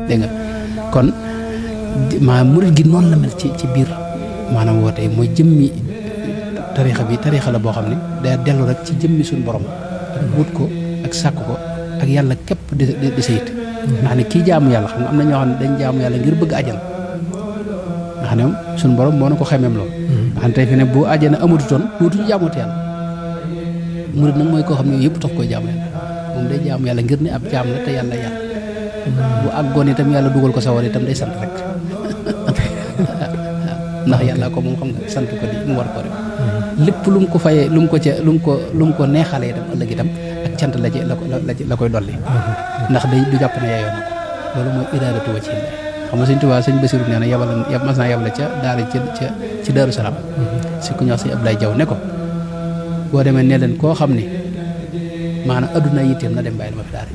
dégg nga kon maa murid gi noonu la mel ci biir maanaam woote mooy jëmmi tariixa la boo xam ne day dellu rek ci jëmmi suñu borom ak wut ko ak sàkk ko ak yàlla képp di sayit nga xam ne kii jaamu yàlla xam nga am na ñoo xam ne dañ jaamu yàlla ngir bëgg àjjana nga xam ne suñu borom moo na ko xemeem loolu nga xam ne tey fi ne boo àjjana amatutoon dootuñu jaamooti yàlla murid nag mooy koo xam ne yooyu yëpp tax koy jaamu yàlla moom day jaamu yàlla ngir ne ab jaam la te yàlla bu àggoon itam yàlla dugal ko sawar itam day sant rek ndax yàlla ko moom xam nga sant ko di mu war ko rek lépp lu mu ko fayee lu mu ko neexalee itam ëllëg itam ak cant la koy dolli ndax day du jàpp ne yaayoo na ko loolu mooy iraadatu wa ci xam nga sëñ Tuubaa sëñ Basiru nee na mas naa yabal ca daara ci Daaru Salaam si ku ñuy wax sëñ Abdoulaye Jaw ne ko boo demee ne leen koo xam ni maanaam adduna yitteem na dem bàyyil ma fi daara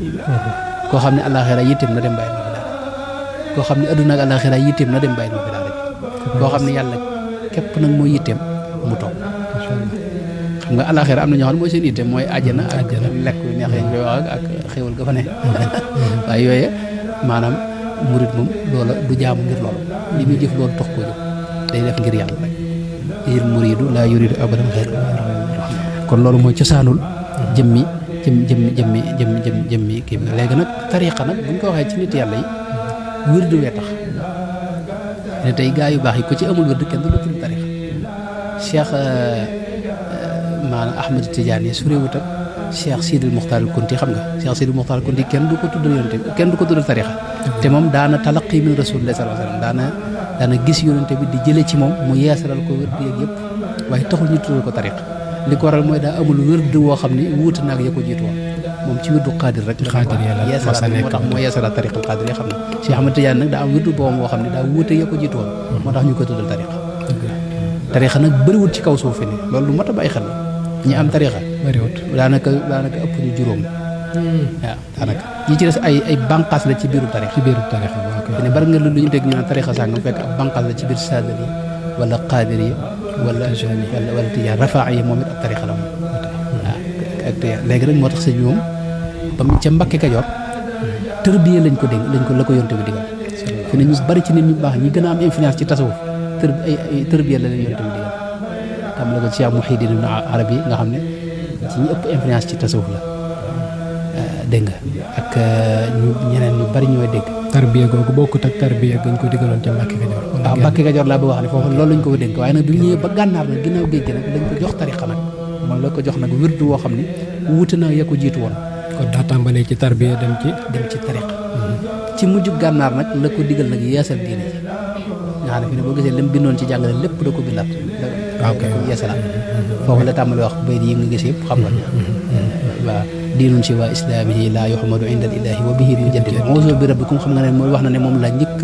koo xam ne àllaaxira yitteem na dem bàyyil ma fi daara koo xam ne adduna ak àllaaxira yitteem na dem bàyyil ma fi daara koo xam ne yàlla képp nag mooy yitteem mu toog xam nga àllaaxira am na ñoo xam ne mooy seen yitteem mooy àjjana ak lekk yu neex yañ koy wax ak xéwal ga fa ne waaye yooye maanaam murit moom loola du jaamu ngir loolu li muy jëf loolu tax koo jóg day def ngir yàlla rek il muridu laa yuridu abadan xayr kon loolu mooy cosaanul jëmmi kii bi léegi nag tariqa nag bu ñu ko waxee ci nit yàlla yi wirdu wee tax ne tey gaa yu baax yi ko ci amul wirdu kenn du la tudd tariqa Cheikh maanaam Ahmed Tidiane yi su réewut ak Cheikh Sidil Muxtaar Kunti xam nga Cheikh Sidil Muxtaar Kunti kenn du ko tuddal yonente bi kenn du ko tuddal tariqa te moom daana talaqi min rasulillah sallallahu alayhi wasallam daana gis yonente bi di jële ci moom mu yeesalal ko wirdu yeeg yëpp waaye taxul ñu tuddal ko tariqa li ko waral mooy daa amul wirdu woo xam ne wuute naag ya ko jiitu woon moom ci wirdu xaadir rek yeesalaat moo tax moo yeesalaat tariqa xaadir yi xam ne Cheikh Ahmed Tidiane nag daa am wirdu boobam woo xam ne daa wuute ya ko jiitu woon moo tax ñu koy tuddal tariqa nag bëriwut ci kaw suuf fi ne loolu lu mat a bàyyi xel la ñi am tariqa bëriwut daanaka ëpp ñu juróom waaw daanaka ñi ci des ay banqaas la ci biiru tariqa fi ne bari nga lu ñu dégg ñu naan tariqa sàngam fekk ab banqaas la ci biir saadar yi wala qaadir yi wala tijaan rafaa yi moom it ab tariqa la moom waaw ak tijaan léegi nag moo tax sëñ bi moom ba mu ca Mbàkke Kajoor tërbiye lañ ko la ko yonte bi digal fi ne ñu bari ci nit ñu baax ñi gën a am influence ci tasawuf tërbiya la leen yonte bi digal tam la ko Cheikh Mouhidine Ibn Arabi nga xam ne ci ñi ëpp influence ci tasawuf la dégg nga ak ñeneen ñu bari ñooy dégg tarbiya googu bokkut ak tarbiya gañ ko digaloon ca Mbàkke Kajoor waaw Mbàkke Kajoor laa bëgg wax ne foofu loolu lañ ko dénk waaye nag bi mu ñëwee ba gànnaar nag ginnaaw géej gi nag lañ ko jox tariqa nag moom la ko jox nag wirdu woo xam ne wuute na ya ko jiitu woon kon daa tàmbalee ci tarbiya dem ci tariqa ci mujjub gànnaar nag la ko digal nag yeesal diine ji nga xam ne fi ne boo gisee lim bindoon ci jàngale lépp da ko bindaat da ko yeesalaat foofu la tàmbali wax bayit yi nga gis yëpp xam nga waaw diinun si waa islaamihi laa yuhamadu inda al ilahi wa bihi yujaddid mawzu bi rabbikum xam nga ne mooy wax na ne moom la njëkk